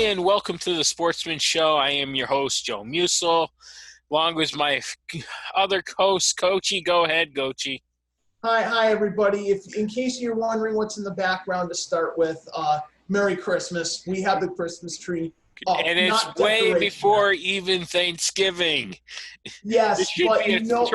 and welcome to the Sportsman Show. I am your host, Joe Musel, along with my other host, Coachy. Go ahead, Coachy. Hi, everybody. In case you're wondering what's in the background to start with, Merry Christmas. We have the Christmas tree. And it's way before even Thanksgiving. Yes, but you know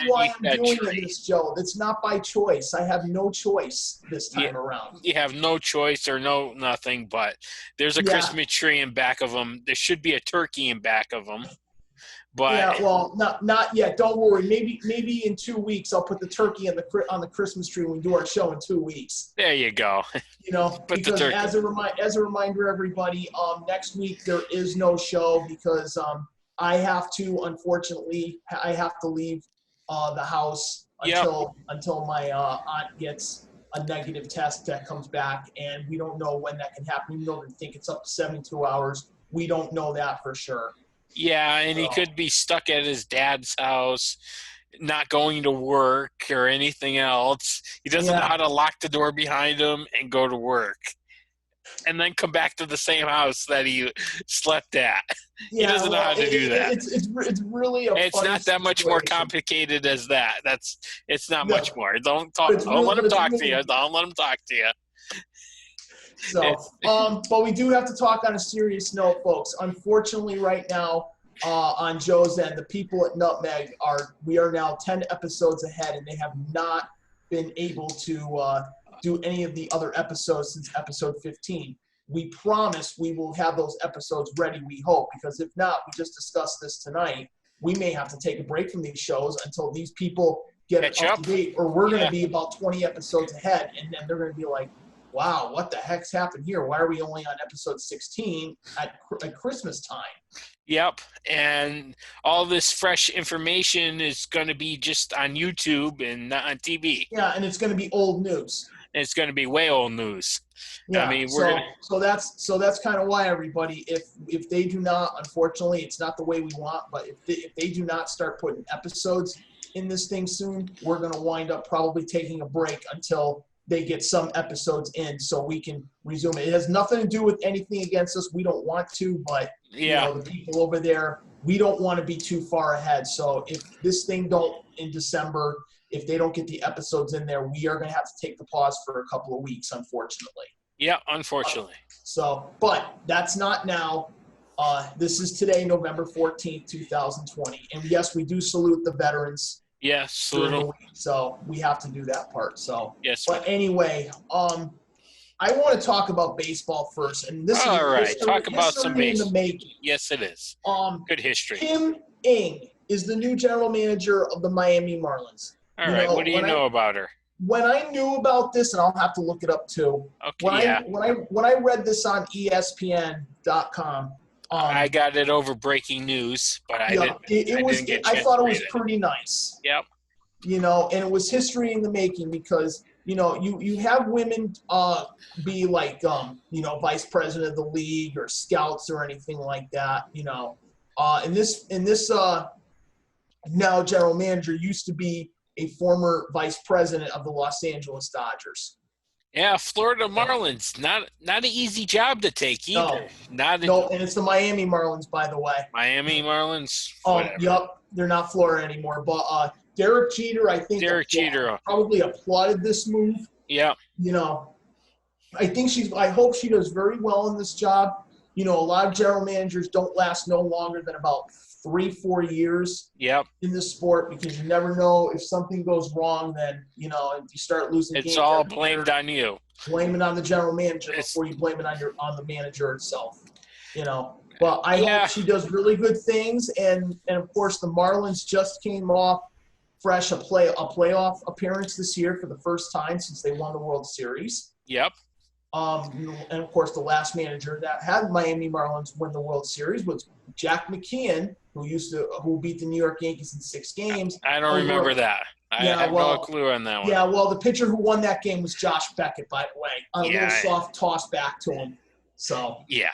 why I'm doing this, Joe. It's not by choice. I have no choice this time around. You have no choice or nothing, but there's a Christmas tree in back of them. There should be a turkey in back of them. But not yet. Don't worry. Maybe in 2 weeks I'll put the turkey on the Christmas tree when we do our show in 2 weeks. There you go. Because as a reminder, everybody, next week there is no show because I have to leave the house until my aunt gets a negative test that comes back, and we don't know when that can happen. Even though they think it's up to 72 hours, we don't know that for sure. Yeah, and he could be stuck at his dad's house, not going to work or anything else. He doesn't know how to lock the door behind him and go to work and then come back to the same house that he slept at. He doesn't know how to do that. It's really It's not that much more complicated as that. It's not much more. Don't let him talk to you. Don't let him talk to you. So, but we do have to talk on a serious note, folks. Unfortunately, right now, on Joe's end, the people at Nutmeg we are now 10 episodes ahead, and they have not been able to do any of the other episodes since episode 15. We promise we will have those episodes ready, we hope, because if not, we just discussed this tonight, we may have to take a break from these shows until these people get up to date, or we're going to be about 20 episodes ahead, and then they're going to be like, wow, what the heck's happened here? Why are we only on episode 16 at Christmas time? Yep, and all this fresh information is going to be just on YouTube and not on TV. Yeah, and it's going to be old news. It's going to be way old news. Yeah, I mean, so that's kind of why, everybody, if they do not, unfortunately, it's not the way we want, but if they do not start putting episodes in this thing soon, we're going to wind up probably taking a break until they get some episodes in so we can resume it. It has nothing to do with anything against us. We don't want to, but the people over there, we don't want to be too far ahead. So if this thing in December, if they don't get the episodes in there, we are going to have to take the pause for a couple of weeks, unfortunately. Yeah, unfortunately. But that's not now. This is today, November 14th, 2020. And yes, we do salute the veterans. Yes, so we have to do that part. So, yes. But anyway, I want to talk about baseball first, and this is talk about some baseball. In the making. Yes, it is. Good history. Kim Ng is the new general manager of the Miami Marlins. All right, what do you know about her? When I knew about this, and I'll have to look it up too. Okay. When I read this on ESPN.com. I got it over breaking news, but I thought it was pretty nice. Yep. And it was history in the making because, you have women be like, vice president of the league or scouts or anything like that, and this now general manager used to be a former vice president of the Los Angeles Dodgers. Yeah, Florida Marlins, not an easy job to take either. No, and it's the Miami Marlins, by the way. Miami Marlins. Yep, they're not Florida anymore. But Derek Jeter, I think, probably applauded this move. Yeah. I hope she does very well in this job. A lot of general managers don't last no longer than about 3-4 years in this sport because you never know if something goes wrong, then, if you start losing games. It's all blamed on you. Blame it on the general manager before you blame it on the manager itself, But I hope she does really good things. And of course, the Marlins just came off fresh a playoff appearance this year for the first time since they won the World Series. Yep. And of course, the last manager that had Miami Marlins win the World Series was Jack McKeon, who beat the New York Yankees in 6 games. I don't remember that. I have no clue on that one. Yeah, well, the pitcher who won that game was Josh Beckett, by the way. A little soft toss back to him. So yeah.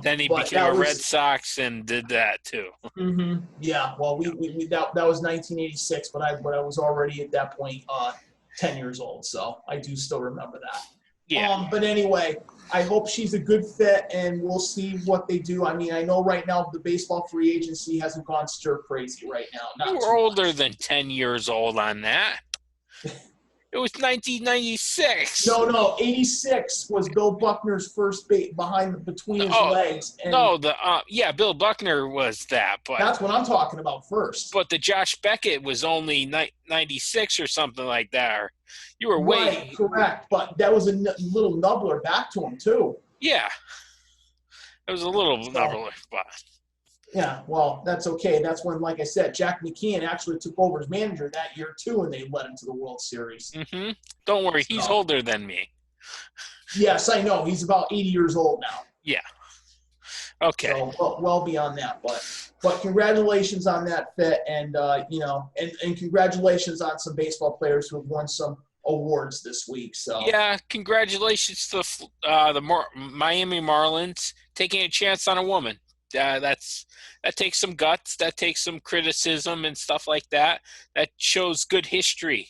Then he became a Red Sox and did that too. Mm-hmm. Yeah, well, that was 1986, but I was already at that point 10 years old, so I do still remember that. Yeah. But anyway, I hope she's a good fit, and we'll see what they do. I mean, I know right now the baseball free agency hasn't gone stir crazy right now. You Not were too older much. than 10 years old on that. It was 1996. No, 86 was Bill Buckner's first bait between his Oh, legs, and no, Bill Buckner was that, that's what I'm talking about first. but the Josh Beckett was only 96 or something like that. Or you were Right, way, correct. But that was a little nubbler back to him too. yeah. It was a little So, number, but yeah, well, that's okay. That's when, like I said, Jack McKeon actually took over as manager that year too, and they led him to the World Series. don't worry, So, he's older than me. yes, I know. He's about 80 years old now. Yeah. Okay. So well beyond that, but congratulations on that fit, and and congratulations on some baseball players who have won some awards this week. So Yeah, congratulations to the Miami Marlins taking a chance on a woman. That takes some guts. That takes some criticism and stuff like that. That shows good history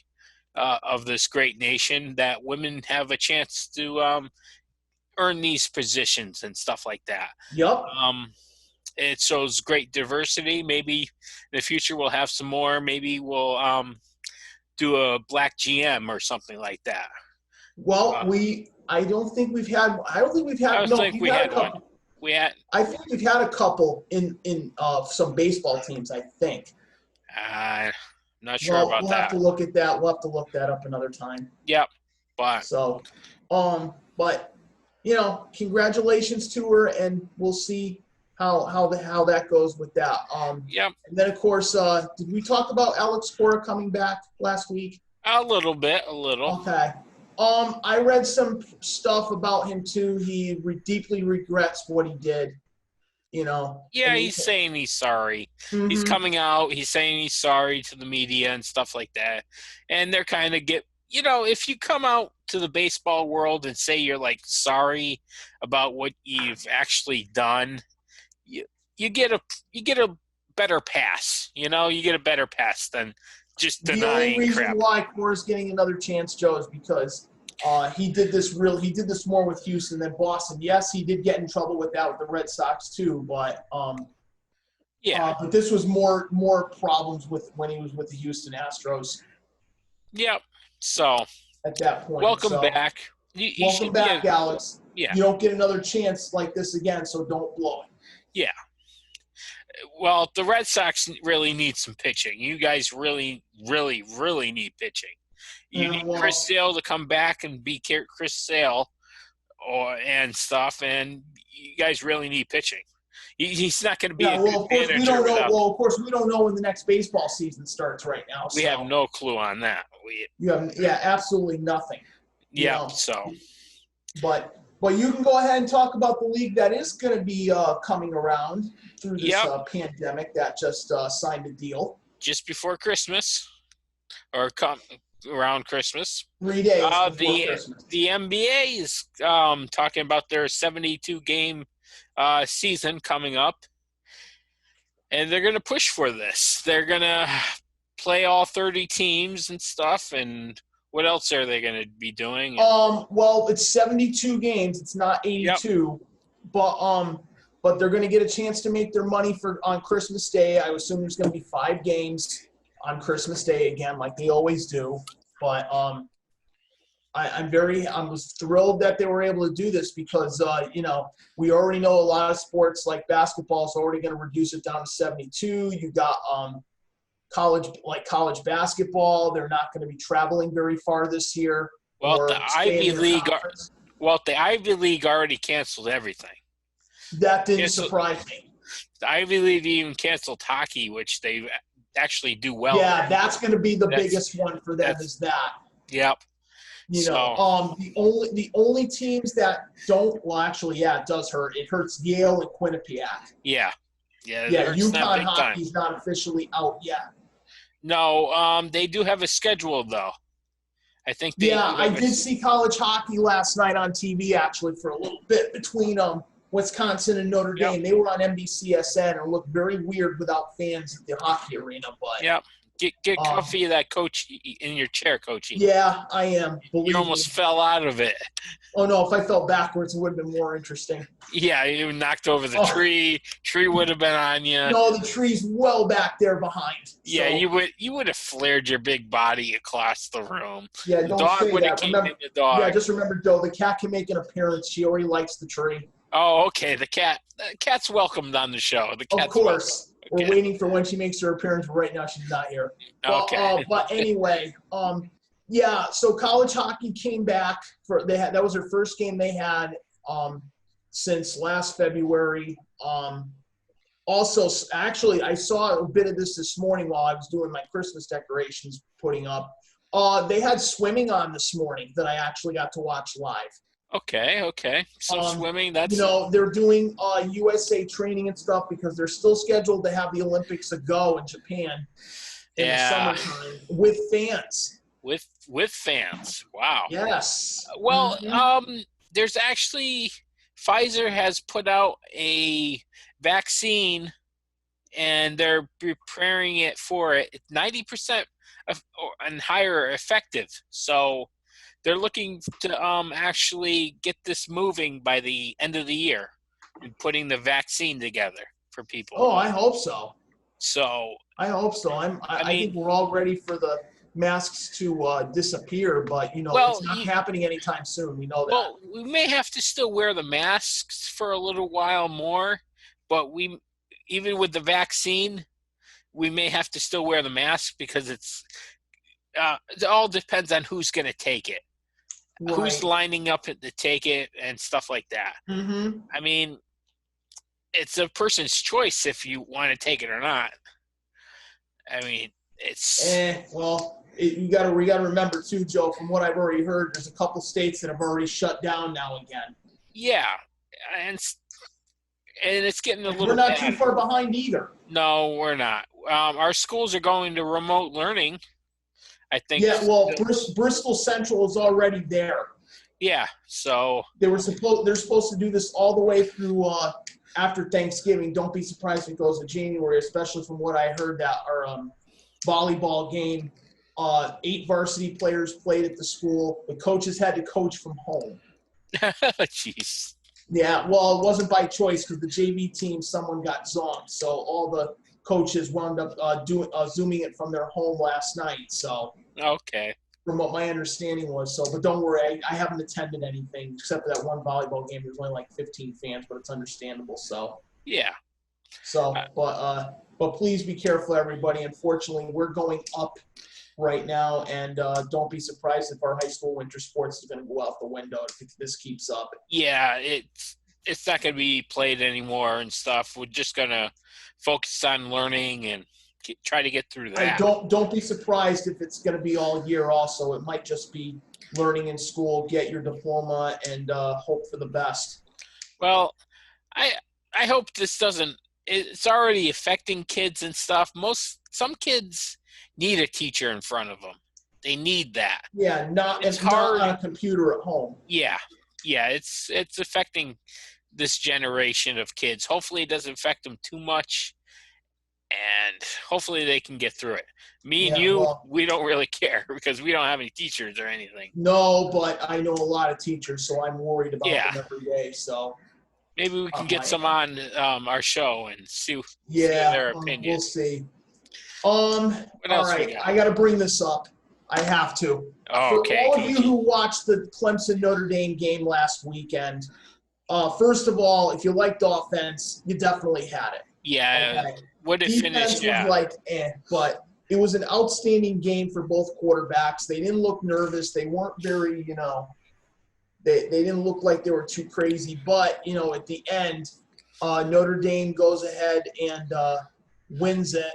of this great nation, that women have a chance to earn these positions and stuff like that. Yep. It shows great diversity. Maybe in the future we'll have some more. Maybe we'll do a black GM or something like that. Well, I don't think we've had. I don't think we had one. I think we've had a couple in some baseball teams. I think. Not sure about we'll that. have to look at that. We'll have to look that up another time. Yep. But so, but congratulations to her, and we'll see how that goes with that. Yep. And then of course, did we talk about Alex Cora coming back last week? A little. Okay. I read some stuff about him too. He deeply regrets what he did. Yeah, he's saying he's sorry. Mm-hmm. He's coming out. He's saying he's sorry to the media and stuff like that. And they're kind of if you come out to the baseball world and say you're like sorry about what you've actually done, you get a better pass. You get a better pass than just denying crap. The only reason why Cora's getting another chance, Joe, is because he did this more with Houston than Boston. Yes, he did get in trouble with that with the Red Sox too, but but this was more problems with when he was with the Houston Astros. Yep. So at that point, welcome back. Welcome back, Alex. Yeah. You don't get another chance like this again, so don't blow it. Yeah. Well, the Red Sox really need some pitching. You guys really, really, really need pitching. You need Chris Sale to come back and be Chris Sale and stuff, and you guys really need pitching. He's not going to be a good manager. Of course, we don't know when the next baseball season starts right now. We have no clue on that. You have absolutely nothing. Yeah, But you can go ahead and talk about the league that is going to be coming around through this pandemic that just signed a deal. Just before Christmas, or around Christmas. 3 days before Christmas. The NBA is talking about their 72-game season coming up, and they're going to push for this. They're going to play all 30 teams and stuff, and what else are they going to be doing? Well, it's 72 games. It's not 82, but they're going to get a chance to make their money on Christmas Day. I assume there's going to be 5 games on Christmas Day again, like they always do. But I was thrilled that they were able to do this because we already know a lot of sports like basketball is already going to reduce it down to 72. You got college basketball. They're not going to be traveling very far this year. Well, the Ivy League already canceled everything. That didn't surprise me. The Ivy League even canceled hockey, which they actually do well. Yeah, that's going to be the biggest one for them. Is that? Yep. The only teams that don't. Well, actually, yeah, it does hurt. It hurts Yale and Quinnipiac. Yeah. UConn hockey's not officially out yet. No, they do have a schedule though. I think. I did see college hockey last night on TV actually for a little bit between Wisconsin and Notre Dame. They were on NBCSN and it looked very weird without fans at the hockey arena. But Get comfy of that coach in your chair, coaching. Yeah, I am. You almost fell out of it. Oh, no, if I fell backwards, it would have been more interesting. Yeah, you knocked over the tree. Tree would have been on you. No, the tree's well back there behind. Yeah, you would have flared your big body across the room. Yeah, the don't dog say would have that. came Remember, in the dog. Yeah, just remember, Joe, the cat can make an appearance. She already likes the tree. Oh, okay. The cat's welcomed on the show. The cat's of course. Okay. We're waiting for when she makes her appearance. Right now, she's not here. Okay. But anyway, yeah. So college hockey came back that was their first game they had since last February. Also, actually, I saw a bit of this morning while I was doing my Christmas decorations putting up. They had swimming on this morning that I actually got to watch live. Okay. So swimming, that's... they're doing USA training and stuff because they're still scheduled to have the Olympics ago in Japan in the summertime with fans. With fans. Wow. Yes. Well, there's actually... Pfizer has put out a vaccine, and they're preparing it for it. 90% and higher effective. So they're looking to actually get this moving by the end of the year and putting the vaccine together for people. Oh, I hope so. I hope so. I think we're all ready for the masks to disappear, but it's not happening anytime soon. We know that. Well, we may have to still wear the masks for a little while more, but even with the vaccine, we may have to still wear the mask because it all depends on who's going to take it, right. Who's lining up to take it, and stuff like that. Mm-hmm. I mean, it's a person's choice if you want to take it or not. I mean, it's we got to remember too, Joe. From what I've already heard, there's a couple states that have already shut down now again. Yeah, and it's getting a little. We're not too far behind either. No, we're not. Our schools are going to remote learning, I think. Yeah, well, Bristol Central is already there. Yeah, so they're supposed to do this all the way through after Thanksgiving. Don't be surprised if it goes to January, especially from what I heard that our volleyball game. 8 varsity players played at the school. The coaches had to coach from home. Jeez. Yeah, well, it wasn't by choice because the JV team, someone got zonked. So all the coaches wound up Zooming it from their home last night. So okay. From what my understanding was. But don't worry, I haven't attended anything except for that one volleyball game. There's only like 15 fans, but it's understandable. So yeah. So, but please be careful, everybody. Unfortunately, we're going up right now, and don't be surprised if our high school winter sports is going to go out the window if this keeps up. Yeah, it's not going to be played anymore and stuff. We're just going to focus on learning and try to get through that. Don't be surprised if it's going to be all year also. It might just be learning in school, get your diploma, and hope for the best. Well, I hope this doesn't – it's already affecting kids and stuff. Some kids – need a teacher in front of them. They need that. Yeah, not on a computer at home. Yeah, it's affecting this generation of kids. Hopefully it doesn't affect them too much, and hopefully they can get through it. Me and you, we don't really care because we don't have any teachers or anything. No, but I know a lot of teachers, so I'm worried about them every day. So maybe we can get some on our show and see their opinion. We'll see. All right, I got to bring this up. I have to. Okay. For all of you who watched the Clemson-Notre Dame game last weekend, first of all, if you liked offense, you definitely had it. Yeah. Okay? What it finished, was but it was an outstanding game for both quarterbacks. They didn't look nervous. They weren't very, they didn't look like they were too crazy. But, at the end, Notre Dame goes ahead and wins it.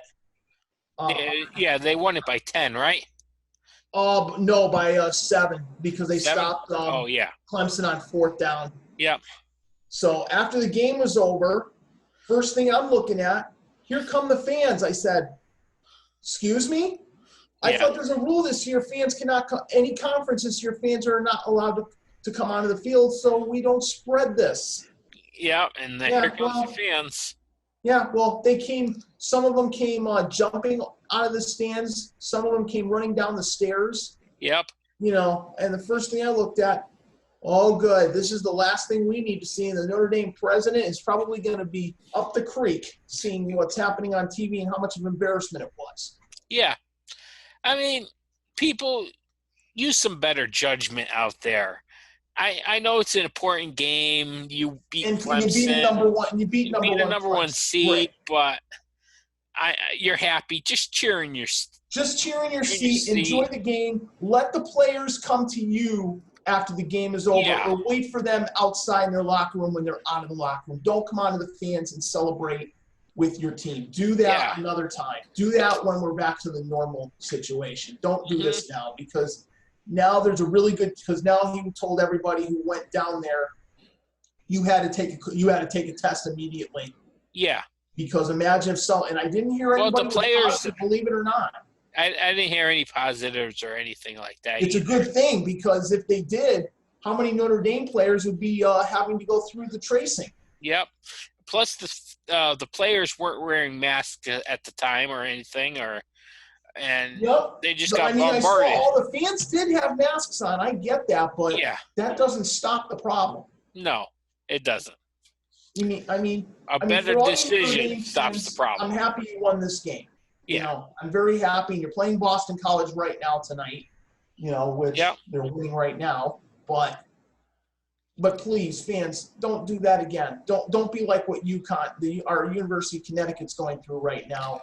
They won it by 10, right? No, by 7 because they 7? stopped Clemson on 4th down. Yeah. So after the game was over, first thing I'm looking at, here come the fans. I said, excuse me? I thought there's a rule this year. Fans cannot any conference this year, fans are not allowed to come onto the field, so we don't spread this. Yeah, and here comes the fans. Yeah, well, some of them came jumping out of the stands. Some of them came running down the stairs. Yep. And the first thing I looked at, oh, good. This is the last thing we need to see. And the Notre Dame president is probably going to be up the creek seeing what's happening on TV and how much of an embarrassment it was. Yeah. I mean, people use some better judgment out there. I know it's an important game. You beat Clemson. You beat a number one seed, right. But you're happy. Just cheering your seat. Enjoy the game. Let the players come to you after the game is over, or wait for them outside in their locker room when they're out of the locker room. Don't come on to the fans and celebrate with your team. Do that another time. Do that when we're back to the normal situation. Don't do this now, because now there's a really good, because now he told everybody who went down there you had to take a test immediately. Yeah. Because imagine if and I didn't hear anybody the players, believe it or not. I didn't hear any positives or anything like that. It's a good thing, because if they did, how many Notre Dame players would be having to go through the tracing? Yep. Plus, the players weren't wearing masks at the time or anything, they just got bombarded. I saw all the fans did have masks on. I get that, but that doesn't stop the problem. No, it doesn't. A better decision stops the problem. I'm happy you won this game. Yeah. I'm very happy. You're playing Boston College right now tonight, which they're winning right now. But please, fans, don't do that again. Don't be like what our University of Connecticut's going through right now,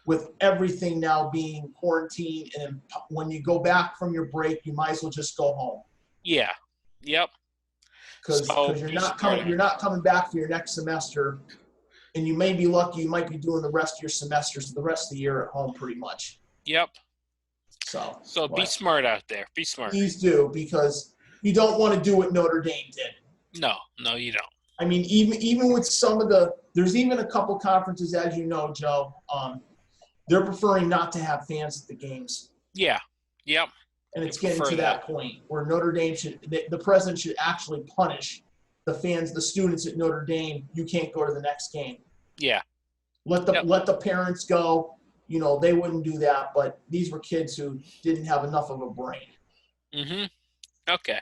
with everything now being quarantined. And when you go back from your break, you might as well just go home. Yeah. Yep. Because you're not coming back for your next semester. And you may be lucky, you might be doing the rest of your semesters, the rest of the year at home pretty much. Yep. So be smart out there. Be smart. Please do, because you don't want to do what Notre Dame did. No, you don't. I mean, even with there's even a couple conferences, as you know, Joe, they're preferring not to have fans at the games. Yeah. Yep. And it's getting to that point where Notre Dame the president should actually punish the fans, the students at Notre Dame. You can't go to the next game. Yeah. Let the parents go. They wouldn't do that, but these were kids who didn't have enough of a brain. Mm-hmm. Okay.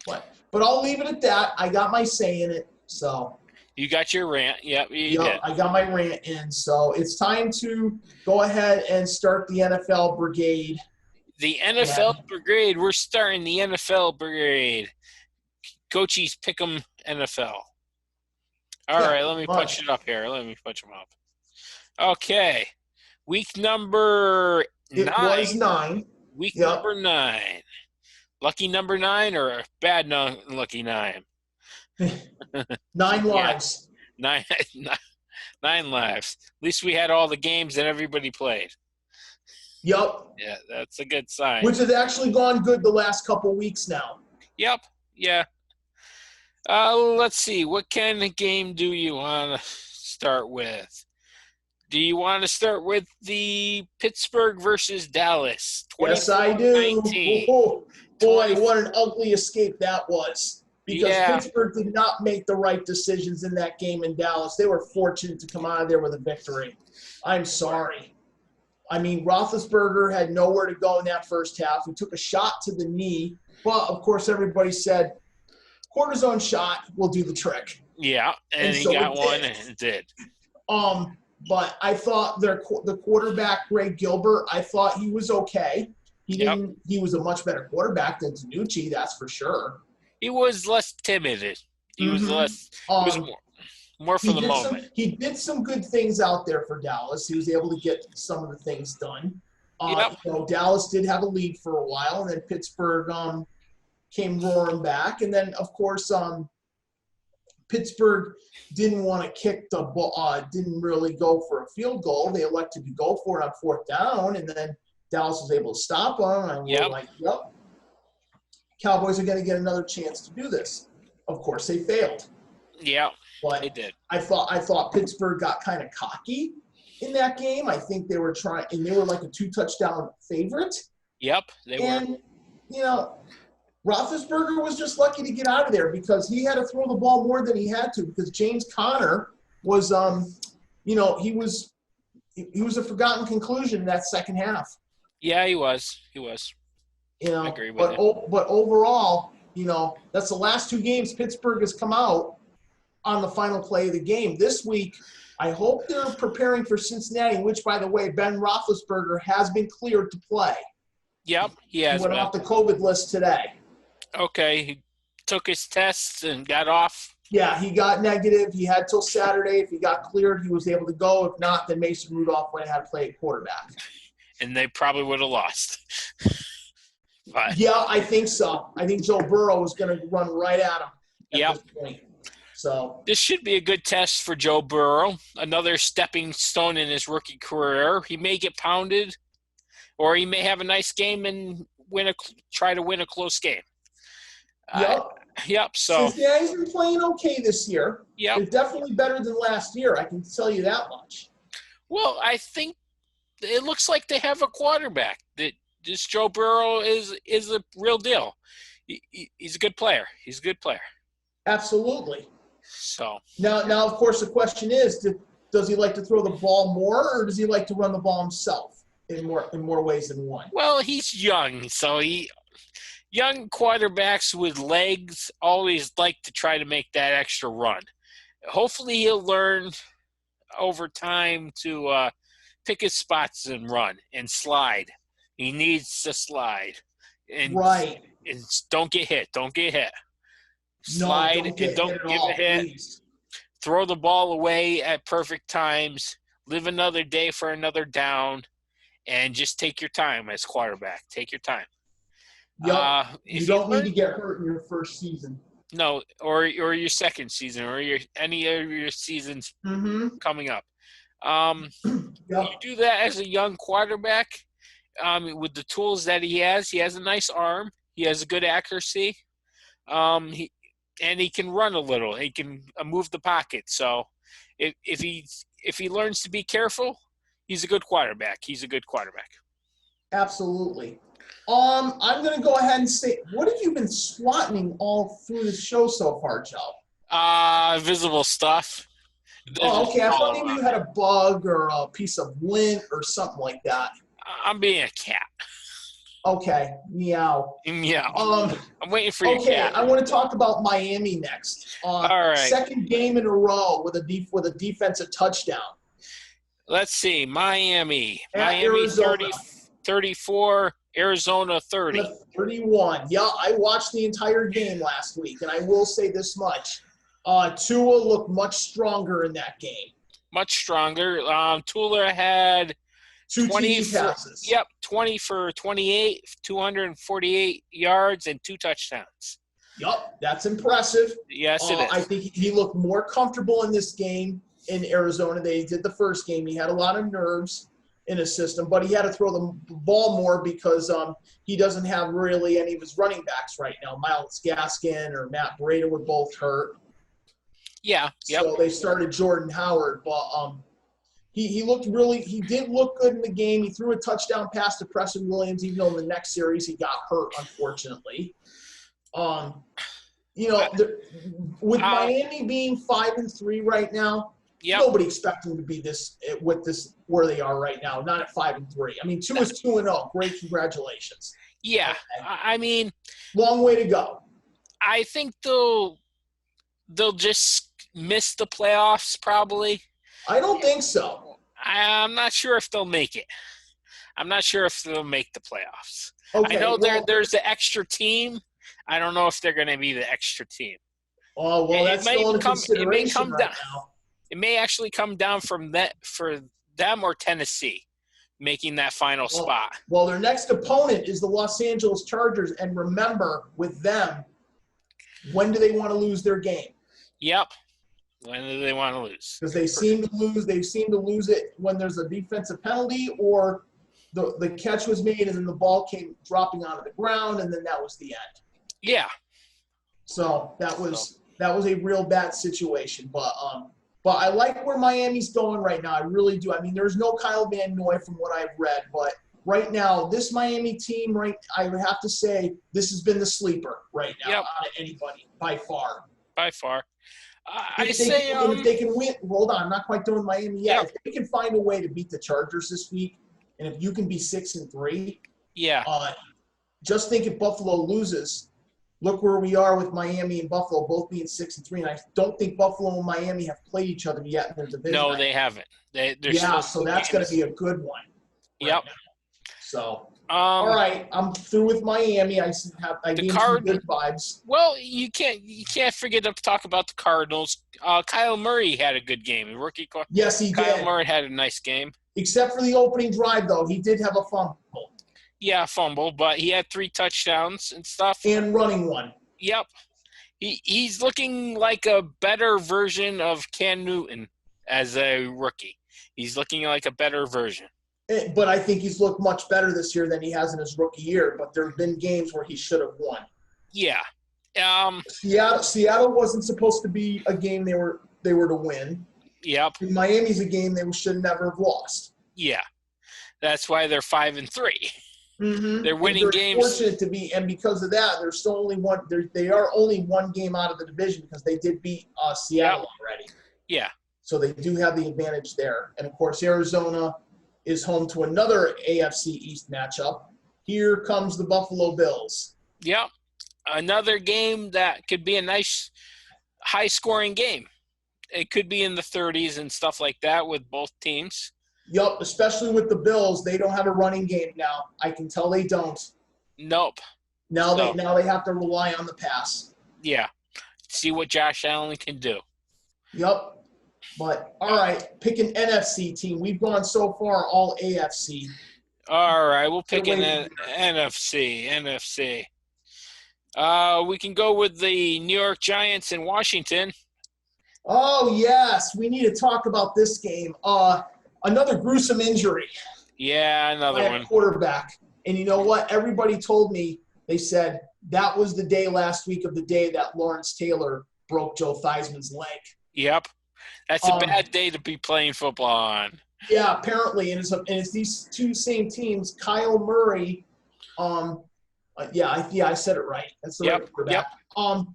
But I'll leave it at that. I got my say in it. So you got your rant. Yep, you did. I got my rant in. So it's time to go ahead and start the NFL brigade. The NFL brigade. We're starting the NFL brigade. Coachies Pick'em NFL. All right, let me punch it up here. Let me punch them up. Okay. Week number 9. It was 9. Week number 9. Lucky number 9 or a bad lucky 9? 9 lives. 9 lives. At least we had all the games that everybody played. Yep. Yeah, that's a good sign. Which has actually gone good the last couple weeks now. Yep. Yeah. Let's see. What kind of game do you want to start with? Do you want to start with the Pittsburgh versus Dallas? Yes, I do. Oh, boy, what an ugly escape that was. Because Pittsburgh did not make the right decisions in that game in Dallas. They were fortunate to come out of there with a victory. I'm sorry. I mean, Roethlisberger had nowhere to go in that first half. He took a shot to the knee. But, of course, everybody said, cortisone shot will do the trick. Yeah, and he got one, and it did. But I thought the quarterback, Greg Gilbert, I thought he was okay. He was a much better quarterback than Tanucci, that's for sure. He was less timid. He was less. He was more for the moment. He did some good things out there for Dallas. He was able to get some of the things done. Dallas did have a lead for a while, and then Pittsburgh came roaring back. And then, of course, Pittsburgh didn't want to kick the ball, didn't really go for a field goal. They elected to go for it on 4th down, and then Dallas was able to stop them. And we were like, Cowboys are going to get another chance to do this. Of course, they failed. Yeah, but they did. I thought Pittsburgh got kind of cocky in that game. I think they were and they were like a 2-touchdown favorite. Yep, they were. And, Roethlisberger was just lucky to get out of there because he had to throw the ball more than he had to because James Conner was he was a forgotten conclusion in that second half. Yeah, he was. I agree with you. But overall, that's the last two games Pittsburgh has come out on the final play of the game. This week, I hope they're preparing for Cincinnati, which, by the way, Ben Roethlisberger has been cleared to play. Yep, he has He went been. off the COVID list today. Okay, he took his tests and got off. Yeah, he got negative. He had till Saturday. If he got cleared, he was able to go. If not, then Mason Rudolph went ahead and played quarterback. And they probably would have lost. But, yeah, I think so. I think Joe Burrow was going to run right at him at this point. So this should be a good test for Joe Burrow. Another stepping stone in his rookie career. He may get pounded, or he may have a nice game and try to win a close game. Yep. So Cincinnati's been playing okay this year. Yep. They're definitely better than last year. I can tell you that much. Well, I think it looks like they have a quarterback. That this Joe Burrow is a real deal. He's a good player. Absolutely. So now, of course, the question is: does he like to throw the ball more, or does he like to run the ball himself in more ways than one? Well, he's young, so young quarterbacks with legs always like to try to make that extra run. Hopefully, he'll learn over time to pick his spots and run and slide. He needs to slide. And, right. And don't get hit. Slide and don't give a hit. Please. Throw the ball away at perfect times. Live another day for another down. And just take your time as quarterback. Take your time. Yep. You don't need to get hurt in your first season. No, or your second season, or any of your seasons coming up. You do that as a young quarterback with the tools that he has. He has a nice arm. He has a good accuracy. And he can run a little. He can move the pocket. So if he learns to be careful, he's a good quarterback. Absolutely. I'm going to go ahead and say, what have you been swatting all through the show so far, Joe? Visible stuff. Oh, okay. I thought maybe you had a bug or a piece of lint or something like that. I'm being a cat. Okay. Meow. I'm waiting for your cat. Okay. I want to talk about Miami next. All right. Second game in a row with a defensive touchdown. Let's see. Miami Arizona. 34, Arizona 30. 31. Yeah, I watched the entire game last week, and I will say this much. Tua looked much stronger in that game. Much stronger. Tua had 20 passes. 20 for 28, 248 yards, and 2 touchdowns. Yep, that's impressive. Yes, it is. I think he looked more comfortable in this game in Arizona than he did the first game. He had a lot of nerves in his system, but he had to throw the ball more because he doesn't have really any of his running backs right now. Myles Gaskin or Matt Breida were both hurt. Yeah. Yep. So they started Jordan Howard, but he did look good in the game. He threw a touchdown pass to Preston Williams, even though in the next series he got hurt, unfortunately. With Miami being 5-3 right now, nobody expects them to be this where they are right now. Not at 5-3. I mean, 2 is 2-0. Great, congratulations. Yeah, okay. I mean, long way to go. I think they'll just miss the playoffs probably. I don't think so. I'm not sure if they'll make it. I'm not sure if they'll make the playoffs. Okay, I know there's the extra team. I don't know if they're going to be the extra team. Oh, well, that's still in consideration right now. It may actually come down from that for them or Tennessee making that final spot. Well, their next opponent is the Los Angeles Chargers, and remember, with them, when do they want to lose their game? Yep. When do they want to lose? Because they seem to lose. They seem to lose it when there's a defensive penalty or the catch was made and then the ball came dropping onto the ground, and then that was the end. Yeah. So that was a real bad situation, but I like where Miami's going right now. I really do. I mean, there's no Kyle Van Noy from what I've read, but right now, this Miami team, I would have to say this has been the sleeper right now out of anybody by far. By far. I say if they can win, hold on, I'm not quite done with Miami yet. Yep. If they can find a way to beat the Chargers this week, and if you can be 6-3, yeah. Just think if Buffalo loses, look where we are with Miami and Buffalo both being 6-3, and I don't think Buffalo and Miami have played each other yet in their division. No, they haven't. So that's going to be a good one. Yep. Right now. So. All right, I'm through with Miami. I gave some good vibes. Well, you can't forget to talk about the Cardinals. Kyle Murray had a good game. Rookie. Yes, he did. Kyle Murray had a nice game. Except for the opening drive, though, he did have a fumble. Yeah, fumble, but he had 3 touchdowns and stuff. And running one. Yep. He's looking like a better version of Cam Newton as a rookie. He's looking like a better version. But I think he's looked much better this year than he has in his rookie year. But there have been games where he should have won. Yeah. Seattle wasn't supposed to be a game they were to win. Yep. And Miami's a game they should never have lost. Yeah. That's why they're 5-3. Mm-hmm. They're winning games. Fortunate to be, and because of that, they're still only one. They are only one game out of the division because they did beat Seattle already. Yeah. So they do have the advantage there, and of course, Arizona is home to another AFC East matchup. Here comes the Buffalo Bills. Yep. Another game that could be a nice high-scoring game. It could be in the 30s and stuff like that with both teams. Yep, especially with the Bills. They don't have a running game now. I can tell they don't. Nope. Now they have to rely on the pass. Yeah. See what Josh Allen can do. Yep. But, all right, pick an NFC team. We've gone so far all AFC. All right, we'll pick an NFC. We can go with the New York Giants in Washington. Oh, yes. We need to talk about this game. Another gruesome injury. Yeah, another one. Quarterback. And you know what? Everybody told me, they said, that was the day last week of the day that Lawrence Taylor broke Joe Theismann's leg. Yep. That's a bad day to be playing football on. Yeah, apparently. And it's these two same teams. Kyle Murray. I said it right. That's the right quarterback. Yep.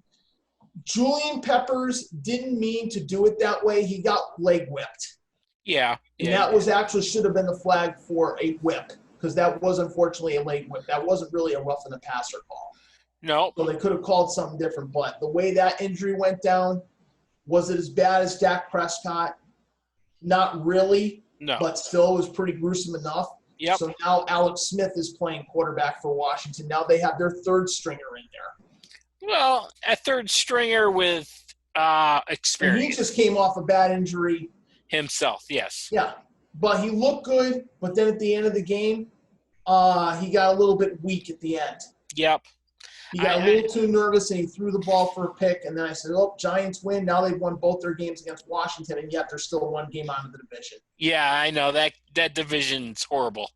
Julian Peppers didn't mean to do it that way. He got leg whipped. Yeah. And that was actually should have been the flag for a whip because that was unfortunately a leg whip. That wasn't really a roughing the passer call. No. So they could have called something different. But the way that injury went down, was it as bad as Dak Prescott? Not really. No. But still, it was pretty gruesome enough. Yep. So now Alex Smith is playing quarterback for Washington. Now they have their third stringer in there. Well, a third stringer with experience. And he just came off a bad injury. Himself, yes. Yeah. But he looked good, but then at the end of the game, he got a little bit weak at the end. Yep. He got a little too nervous, and he threw the ball for a pick. And then I said, Giants win. Now they've won both their games against Washington, and yet they're still one game out of the division. Yeah, I know. That division's horrible.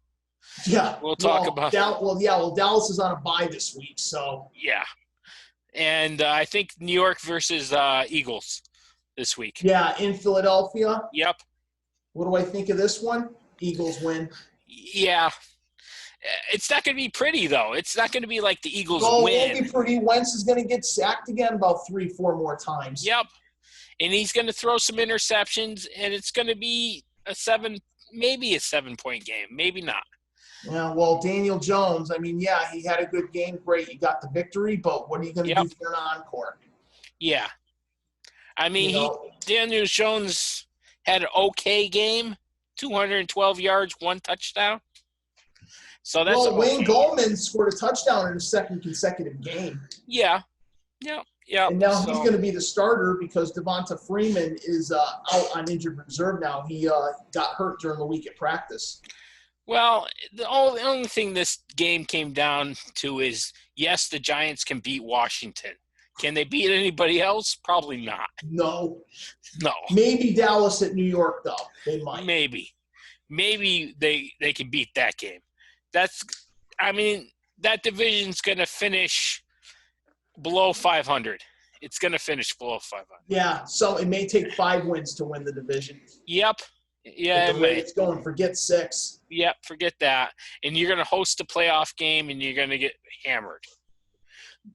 Yeah. We'll talk about Dallas is on a bye this week, so. Yeah. And I think New York versus Eagles this week. Yeah, in Philadelphia. Yep. What do I think of this one? Eagles win. Yeah. It's not going to be pretty, though. It's not going to be like the Eagles win. It won't be pretty. Wentz is going to get sacked again about 3-4 more times. Yep. And he's going to throw some interceptions, and it's going to be maybe a 7-point game. Maybe not. Yeah, well, Daniel Jones, he had a good game. Great. He got the victory, but what are you going to do for an encore? Yeah. Daniel Jones had an okay game, 212 yards, 1 touchdown. So that's Wayne Gallman scored a touchdown in his second consecutive game. Yeah. And now he's going to be the starter because Devonta Freeman is out on injured reserve now. He got hurt during the week at practice. Well, the only thing this game came down to is, yes, the Giants can beat Washington. Can they beat anybody else? Probably not. No. Maybe Dallas at New York, though. They might. Maybe they can beat that game. That division's going to finish below 500. It's going to finish below 500. Yeah, so it may take 5 wins to win the division. Yep. Yeah, the way it's going, forget 6. Yep, forget that. And you're going to host a playoff game, and you're going to get hammered.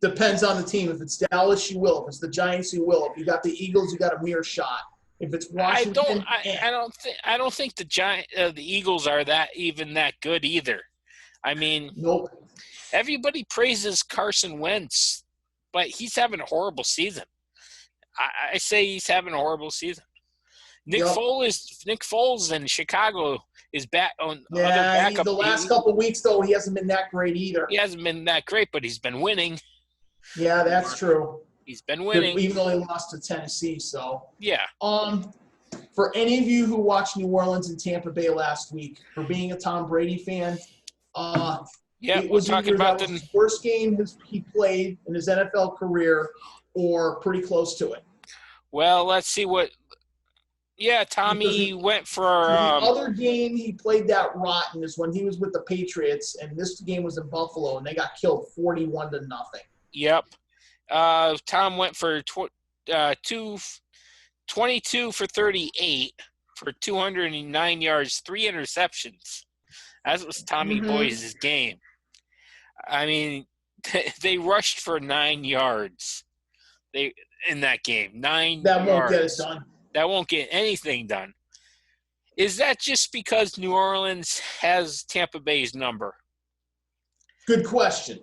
Depends on the team. If it's Dallas, you will. If it's the Giants, you will. If you got the Eagles, you got a mere shot. If it's Washington, I don't think the Eagles are that good either. I mean, nope. Everybody praises Carson Wentz, but he's having a horrible season. I say he's having a horrible season. Nick Foles in Chicago is back on other backup. The last couple of weeks though, he hasn't been that great either. He hasn't been that great, but he's been winning. Yeah, that's true. He's been winning, even though he lost to Tennessee. So yeah. For any of you who watched New Orleans and Tampa Bay last week, for being a Tom Brady fan, it was either the worst game he played in his NFL career, or pretty close to it. Well, let's see what. Yeah, Tommy went for. The other game he played that rotten is when he was with the Patriots, and this game was in Buffalo, and they got killed 41-0. Yep. Tom went for 22 for 38 for 209 yards, 3 interceptions. That was Tommy Boy's game. I mean, they rushed for 9 yards. In that game, 9 that yards. Won't get it done. That won't get anything done. Is that just because New Orleans has Tampa Bay's number? Good question.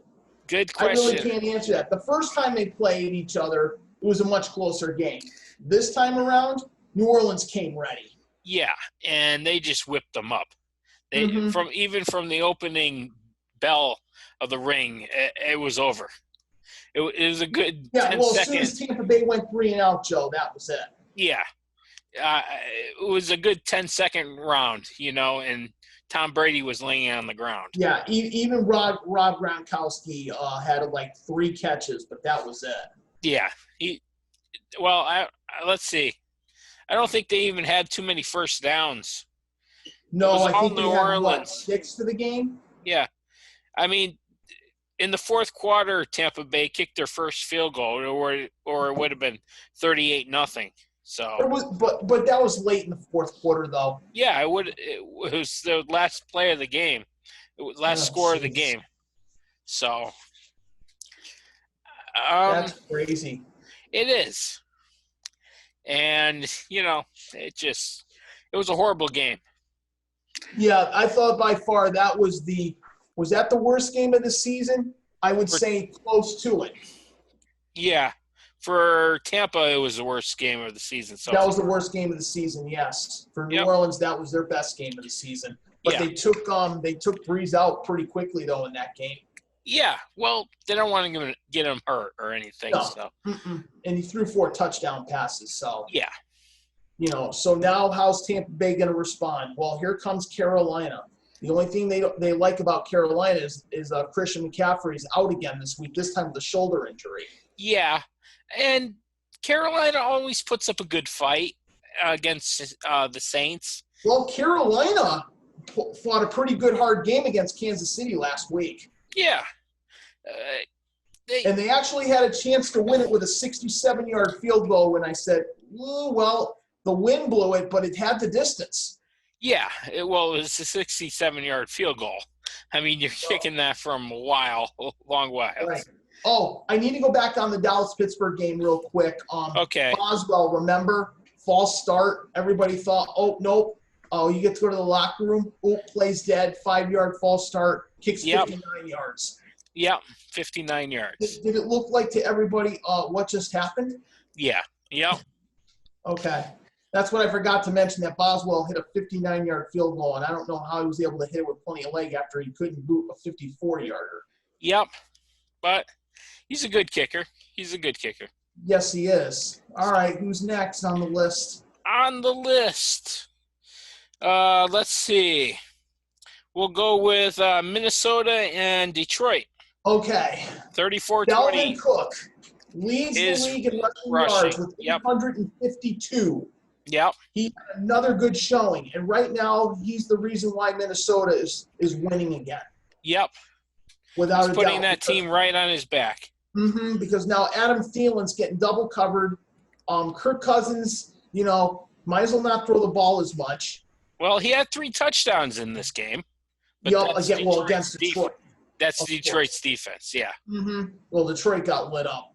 Good question. I really can't answer that. The first time they played each other, it was a much closer game. This time around, New Orleans came ready. Yeah, and they just whipped them up. From the opening bell of the ring, it was over. It was a good 10 as seconds. Soon as Tampa Bay went 3-and-out, Joe, that was it. Yeah. It was a good 10-second round, and Tom Brady was laying on the ground. Yeah, even Rob Gronkowski had 3 catches, but that was it. Yeah. Let's see. I don't think they even had too many first downs. No, I think New they Orleans. had 6 to the game? Yeah. I mean, in the fourth quarter, Tampa Bay kicked their first field goal, or it would have been 38-0. So it was, but that was late in the fourth quarter, though. Yeah, it was the last play of the game. It was last score of the game. So that's crazy. It is, and it was a horrible game. Yeah, I thought by far that was that the worst game of the season? I would say close to it. Yeah. For Tampa, it was the worst game of the season. So that was the worst game of the season, yes. For New Orleans, that was their best game of the season. But they took Breeze out pretty quickly, though, in that game. Yeah, well, they don't want to get him hurt or anything. No. So. And he threw 4 touchdown passes. So yeah. So now how's Tampa Bay going to respond? Well, here comes Carolina. The only thing they like about Carolina is Christian McCaffrey's out again this week, this time with a shoulder injury. Yeah, and Carolina always puts up a good fight against the Saints. Well, Carolina fought a pretty good hard game against Kansas City last week. Yeah. They actually had a chance to win it with a 67-yard field goal when I said, well, the wind blew it, but it had the distance. Yeah, it was a 67-yard field goal. I mean, you're kicking that from a long while. Right. Oh, I need to go back on the Dallas-Pittsburgh game real quick. Okay. Boswell, remember? False start. Everybody thought, oh, nope. Oh, you get to go to the locker room. Oh, play's dead. 5-yard false start. Kicks 59 yards. Yep, 59 yards. Did it look like to everybody what just happened? Yeah. Yep. Okay. That's what I forgot to mention, that Boswell hit a 59-yard field goal, and I don't know how he was able to hit it with plenty of leg after he couldn't boot a 54-yarder. Yep. But he's a good kicker. Yes, he is. All right, who's next on the list? On the list. Let's see. We'll go with Minnesota and Detroit. Okay. 34-20. Dalvin Cook leads the league in rushing yards with 852. Yep. He had another good showing, and right now he's the reason why Minnesota is winning again. Yep. Without a doubt. Putting that team right on his back. Because now Adam Thielen's getting double covered. Kirk Cousins, might as well not throw the ball as much. Well, he had 3 touchdowns in this game. Against Detroit. That's Detroit's defense, yeah. Mm-hmm. Well, Detroit got lit up,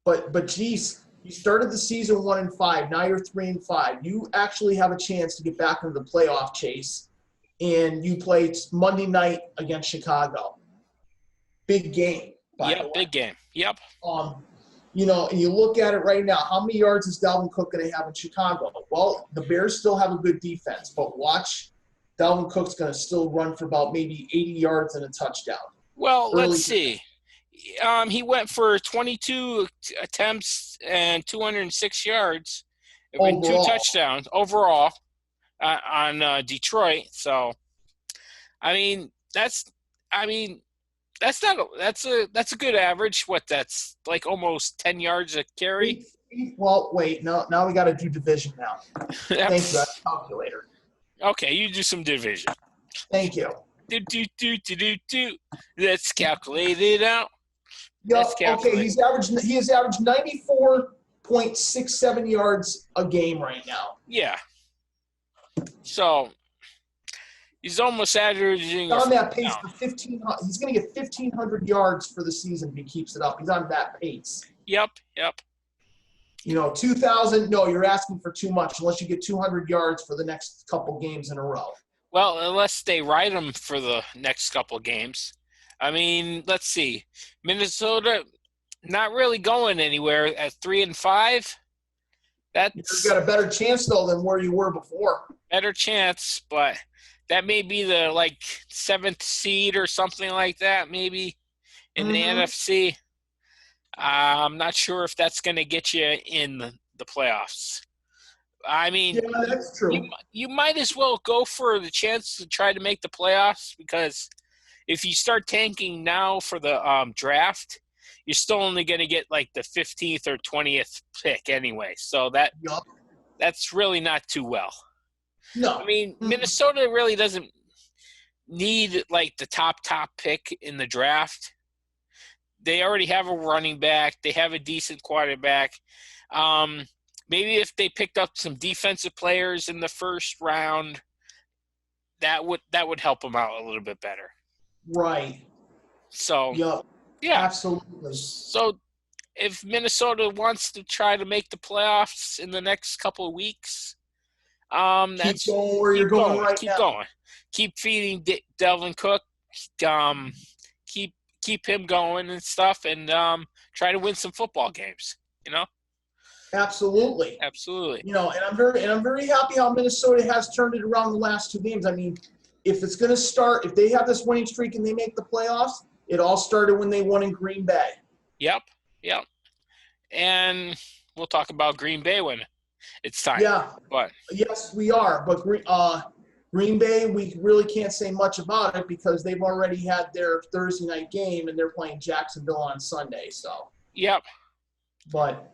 but geez, you started the season 1-5. Now you're 3-5. You actually have a chance to get back into the playoff chase, and you play Monday night against Chicago. Big game. By the way. Big game. Yep. You know, and you look at it right now, how many yards is Dalvin Cook going to have in Chicago? Well, the Bears still have a good defense, but watch, Dalvin Cook's going to still run for about maybe 80 yards and a touchdown. Well, let's see. He went for 22 attempts and 206 yards with 2 touchdowns overall on Detroit. So, that's a good average. That's like almost 10 yards a carry. Well, wait, no, now we got to do division now. Thank you, calculator. Okay, you do some division. Thank you. Let's calculate it out. Yeah. Okay, he has averaged 94.67 yards a game right now. Yeah. So he's almost averaging on that pace for 1,500. He's going to get 1,500 yards for the season if he keeps it up. He's on that pace. Yep. You know, 2,000. No, you're asking for too much unless you get 200 yards for the next couple games in a row. Well, unless they ride him for the next couple games. Let's see. Minnesota not really going anywhere at 3-5. You've got a better chance though than where you were before. Better chance, but that may be the 7th seed or something like that, maybe in the NFC. I'm not sure if that's going to get you in the playoffs. Yeah, that's true. You might as well go for the chance to try to make the playoffs, because if you start tanking now for the draft, you're still only going to get the 15th or 20th pick anyway. So that's really not too well. No. Minnesota really doesn't need the top pick in the draft. They already have a running back. They have a decent quarterback. Maybe if they picked up some defensive players in the first round, that would help them out a little bit better. Right. So, yeah, absolutely. So, if Minnesota wants to try to make the playoffs in the next couple of weeks, keep going where you're going right now. Keep going. Keep feeding Dalvin Cook. Keep him going and stuff, and try to win some football games. You know. Absolutely. You know, and I'm very happy how Minnesota has turned it around the last 2 games. If it's going to start, if they have this winning streak and they make the playoffs, it all started when they won in Green Bay. Yep. And we'll talk about Green Bay when it's time. Yeah. But yes, we are. But Green Bay, we really can't say much about it because they've already had their Thursday night game and they're playing Jacksonville on Sunday. So. Yep. But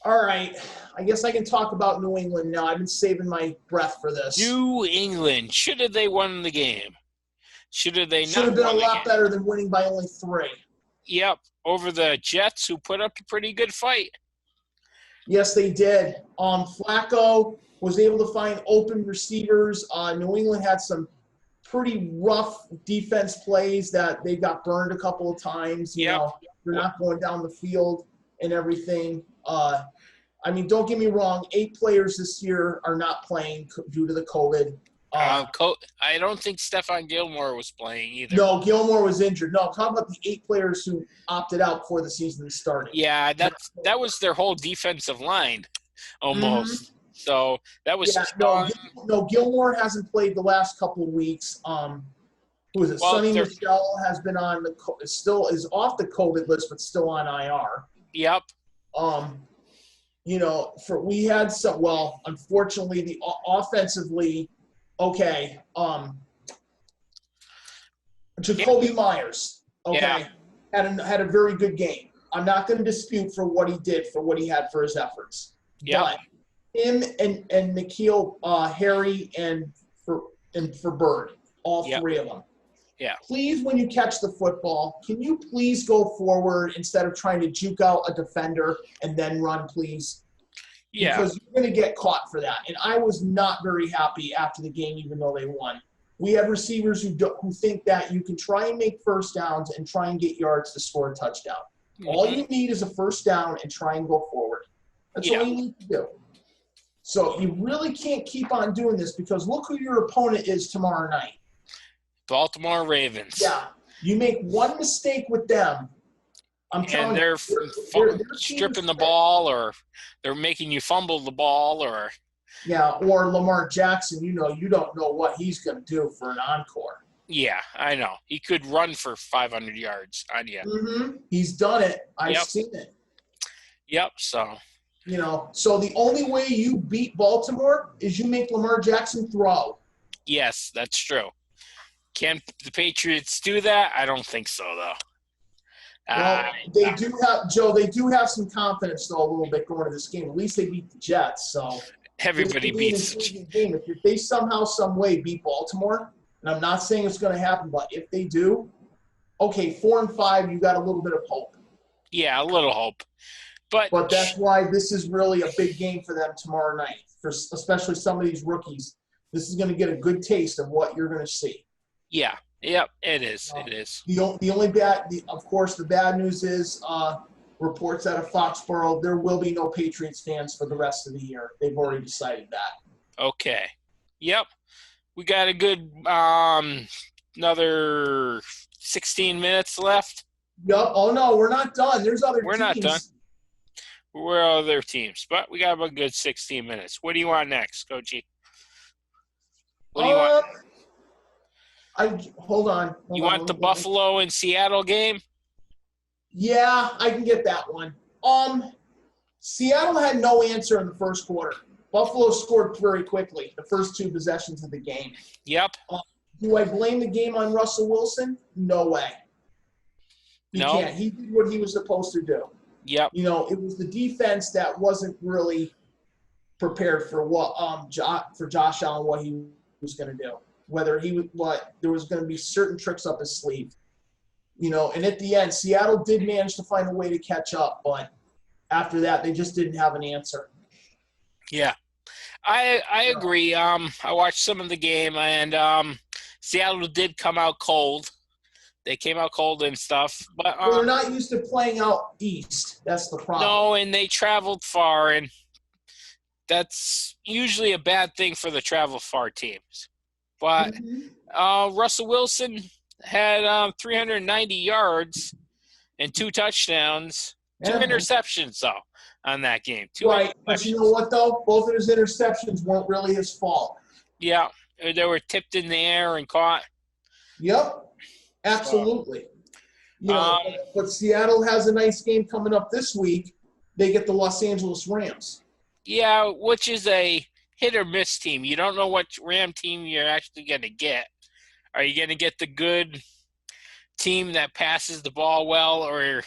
all right, I guess I can talk about New England now. I've been saving my breath for this. New England, should have they won the game? Should have they not? Should have been a lot better than winning by only 3. Yep, over the Jets, who put up a pretty good fight. Yes, they did. Flacco was able to find open receivers. New England had some pretty rough defense plays that they got burned a couple of times. You know, they're not going down the field and everything. Don't get me wrong. 8 players this year are not playing due to the COVID. I don't think Stephon Gilmore was playing either. No, Gilmore was injured. No, talk about the 8 players who opted out before the season started. Yeah, that was their whole defensive line, almost. Mm-hmm. So that was no. Gilmore hasn't played the last couple of weeks. Who is it? Sonny Michel has been on is off the COVID list, but still on IR. Yep. We had some. Well, unfortunately, the offensively, okay. Jacoby Myers, okay, had a very good game. I'm not going to dispute for what he did, for what he had for his efforts. Yeah. But him and N'Keal Harry and for Bird, all 3 of them. Yeah. Please, when you catch the football, can you please go forward instead of trying to juke out a defender and then run, please? Yeah. Because you're going to get caught for that. And I was not very happy after the game, even though they won. We have receivers who think that you can try and make first downs and try and get yards to score a touchdown. All you need is a first down and try and go forward. That's all you need to do. So you really can't keep on doing this because look who your opponent is tomorrow night. Baltimore Ravens. Yeah. You make one mistake with them, I'm telling you. They're stripping the ball, or they're making you fumble the ball, or – yeah, or Lamar Jackson, you don't know what he's going to do for an encore. Yeah, I know. He could run for 500 yards on you. Mm-hmm. He's done it. I've seen it. Yep, so. So the only way you beat Baltimore is you make Lamar Jackson throw. Yes, that's true. Can the Patriots do that? I don't think so, though. Well, they do have some confidence, though, a little bit going into this game. At least they beat the Jets, so. Everybody beats. Game. If they somehow, some way beat Baltimore, and I'm not saying it's going to happen, but if they do, okay, 4-5, you got a little bit of hope. Yeah, a little hope. But that's why this is really a big game for them tomorrow night, for especially some of these rookies. This is going to get a good taste of what you're going to see. Yeah, yep, it is. It is. Of course, the bad news is reports out of Foxborough, there will be no Patriots fans for the rest of the year. They've already decided that. Okay. Yep. We got a good another 16 minutes left. Yep. Oh, no, we're not done. There's other teams. We're not done. We're other teams, but we got a good 16 minutes. What do you want next, Coachy? What do you want? Hold on. You want the Buffalo and Seattle game? Yeah, I can get that one. Seattle had no answer in the first quarter. Buffalo scored very quickly, the first two possessions of the game. Yep. Do I blame the game on Russell Wilson? No way. He can't. He did what he was supposed to do. Yep. It was the defense that wasn't really prepared for for Josh Allen, what he was going to do. There was going to be certain tricks up his sleeve. And at the end, Seattle did manage to find a way to catch up, but after that, they just didn't have an answer. Yeah, I agree. I watched some of the game, and Seattle did come out cold. They came out cold and stuff, but they're not used to playing out east. That's the problem. No, and they traveled far, and that's usually a bad thing for the travel far teams. But Russell Wilson had 390 yards and 2 touchdowns, 2 interceptions, though, on that game. Right, but you know what, though? Both of his interceptions weren't really his fault. Yeah, they were tipped in the air and caught. Yep, absolutely. But Seattle has a nice game coming up this week. They get the Los Angeles Rams. Yeah, which is a hit-or-miss team. You don't know what Ram team you're actually going to get. Are you going to get the good team that passes the ball well, or are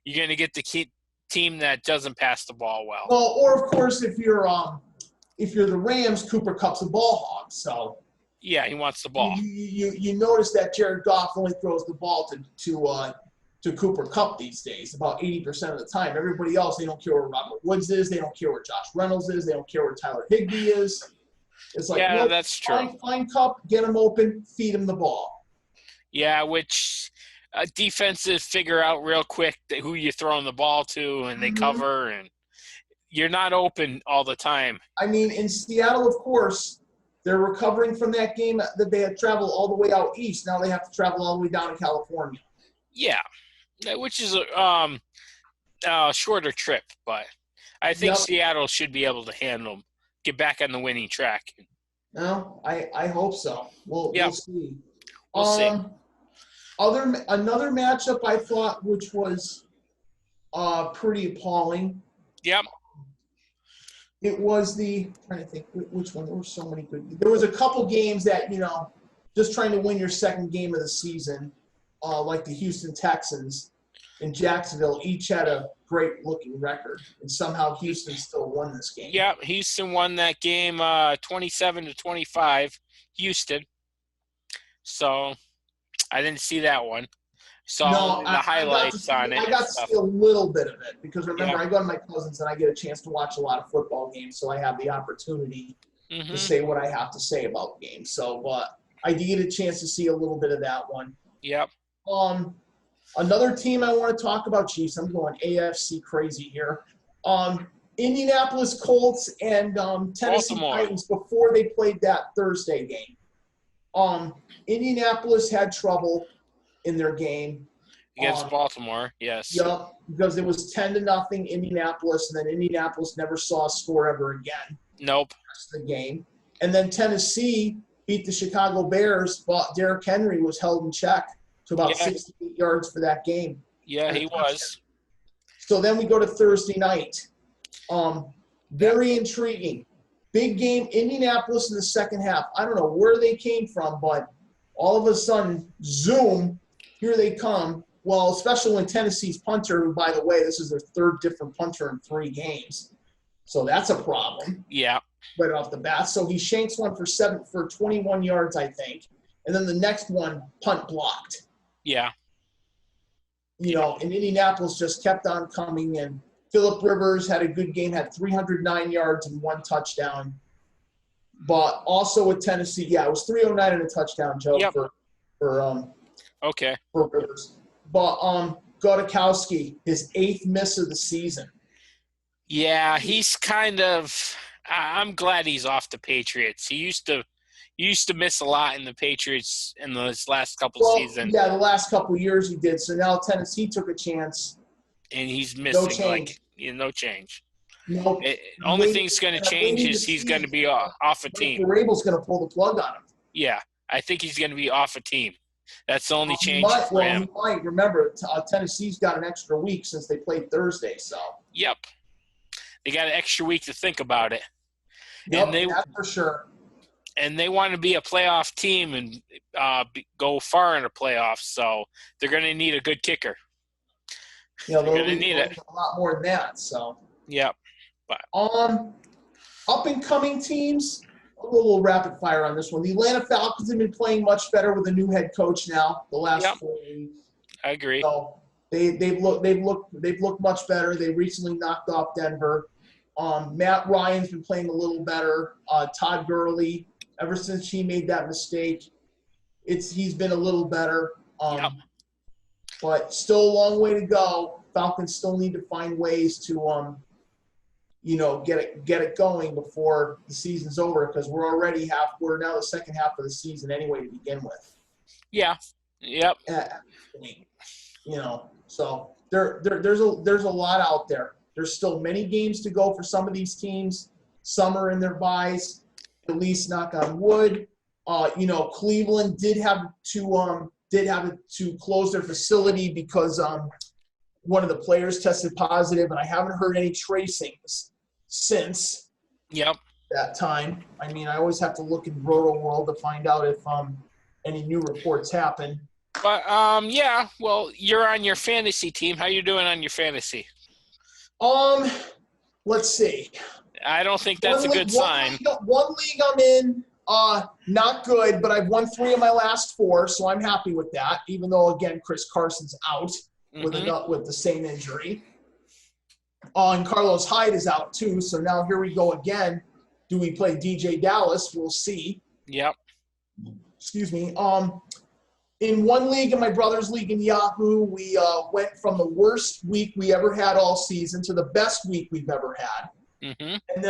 you going to get the team that doesn't pass the ball well? Well, or of course, if you're the Rams, Cooper Kupp's a ball hog. So yeah, he wants the ball. You notice that Jared Goff only throws the ball to Cooper Kupp these days about 80% of the time. Everybody else, they don't care where Robert Woods is, they don't care where Josh Reynolds is, they don't care where Tyler Higbee is. It's like, yeah, that's true. Find Kupp, get him open, feed him the ball. Yeah, which defenses figure out real quick who you're throwing the ball to, and they cover, and you're not open all the time. I mean, in Seattle, of course, they're recovering from that game that they had traveled all the way out east. Now they have to travel all the way down to California. Yeah, which is a shorter trip, but I think Seattle should be able to handle them, get back on the winning track. No, I hope so. We'll see. We'll see. Another matchup I thought, which was pretty appalling. Yep. It was I'm trying to think which one. There were so many good. There was a couple games that just trying to win your second game of the season, like the Houston Texans and Jacksonville, each had a great-looking record, and somehow Houston still won this game. Yeah, Houston won that game 27-25, Houston. So I didn't see that one. Saw the highlights on it. I got to see a little bit of it because, remember, I go to my cousin's and I get a chance to watch a lot of football games, so I have the opportunity to say what I have to say about games. So, but I did get a chance to see a little bit of that one. Yep. Another team I want to talk about, Chiefs. I'm going AFC crazy here. Indianapolis Colts and Tennessee Baltimore. Titans before they played that Thursday game. Indianapolis had trouble in their game Against Baltimore, yes. Yep, because it was 10-0 Indianapolis, and then Indianapolis never saw a score ever again. Nope. That's the game. And then Tennessee beat the Chicago Bears, but Derrick Henry was held in check to about 68 yards for that game. Yeah, he was. So then we go to Thursday night. Very intriguing. Big game, Indianapolis in the second half. I don't know where they came from, but all of a sudden, zoom, here they come. Well, especially when Tennessee's punter, who, by the way, this is their third different punter in 3 games. So that's a problem. Yeah. Right off the bat. So he shanks one for 21 yards, I think. And then the next one, punt blocked. Yeah. You know, and Indianapolis just kept on coming, and Phillip Rivers had a good game, had 309 yards and 1 touchdown. But also with Tennessee, it was 309 and a touchdown, Joe, for Rivers. But Godikowski, his 8th miss of the season. Yeah, he's kind of – I'm glad he's off the Patriots. He used to miss a lot in the Patriots in this last couple seasons. Yeah, the last couple years he did. So now Tennessee took a chance. And he's missing no change. Nope. Only thing's going to change is he's going to be off a team. Vrabel's going to pull the plug on him. Yeah, I think he's going to be off a team. That's the only change for him. He might. Remember, Tennessee's got an extra week since they played Thursday. So. Yep. They got an extra week to think about it. Yep, that's for sure. And they want to be a playoff team and go far in the playoffs, so they're going to need a good kicker. They're going to need it. A lot more than that. So. Yep. But. Up and coming teams. A little rapid fire on this one. The Atlanta Falcons have been playing much better with a new head coach now. The last 4 weeks. I agree. So they've looked much better. They recently knocked off Denver. Matt Ryan's been playing a little better. Todd Gurley, ever since he made that mistake, he's been a little better. But still a long way to go. Falcons still need to find ways to get it going before the season's over, because we're now the second half of the season anyway to begin with. Yeah. Yep. So there's a lot out there. There's still many games to go for some of these teams. Some are in their byes, at least knock on wood. Cleveland did have to close their facility because one of the players tested positive, and I haven't heard any tracings since that time. I mean, I always have to look in Roto World to find out if any new reports happen. But, well, you're on your fantasy team. How you doing on your fantasy? Let's see. I don't think that's a good sign. One league I'm in, not good, but I've won 3 of my last 4, so I'm happy with that, even though, again, Chris Carson's out with the same injury. And Carlos Hyde is out, too, so now here we go again. Do we play DJ Dallas? We'll see. Yep. Excuse me. In one league, in my brother's league in Yahoo, we went from the worst week we ever had all season to the best week we've ever had. Mm-hmm. And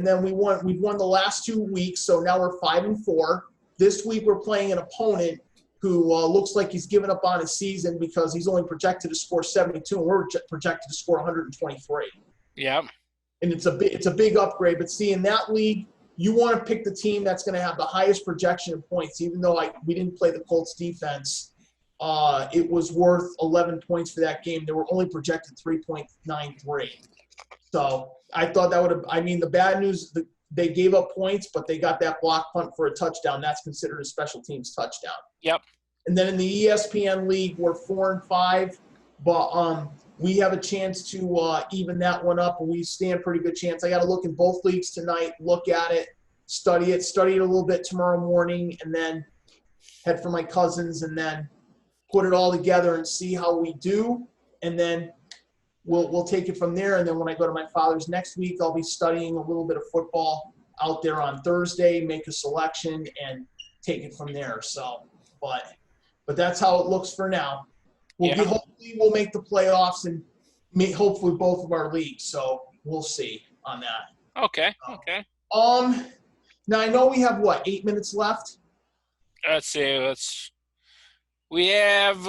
then we've won the last 2 weeks, so now we're 5-4. This week we're playing an opponent who looks like he's given up on his season because he's only projected to score 72, and we're projected to score 123. Yeah. And it's a big upgrade. But see, in that league, you want to pick the team that's going to have the highest projection in points. Even though we didn't play the Colts defense, it was worth 11 points for that game. They were only projected 3.93. So I thought that would have – I mean, the bad news, they gave up points, but they got that block punt for a touchdown. That's considered a special teams touchdown. Yep. And then in the ESPN league, we're 4-5, but we have a chance to even that one up, and we stand pretty good chance. I got to look in both leagues tonight, look at it, study it a little bit tomorrow morning, and then head for my cousins, and then put it all together and see how we do, and then we'll take it from there. And then when I go to my father's next week, I'll be studying a little bit of football out there on Thursday, make a selection, and take it from there. So, but that's how it looks for now. Hopefully we'll make the playoffs and hopefully both of our leagues. So we'll see on that. Okay. Now I know we have 8 minutes left. Let's see. We have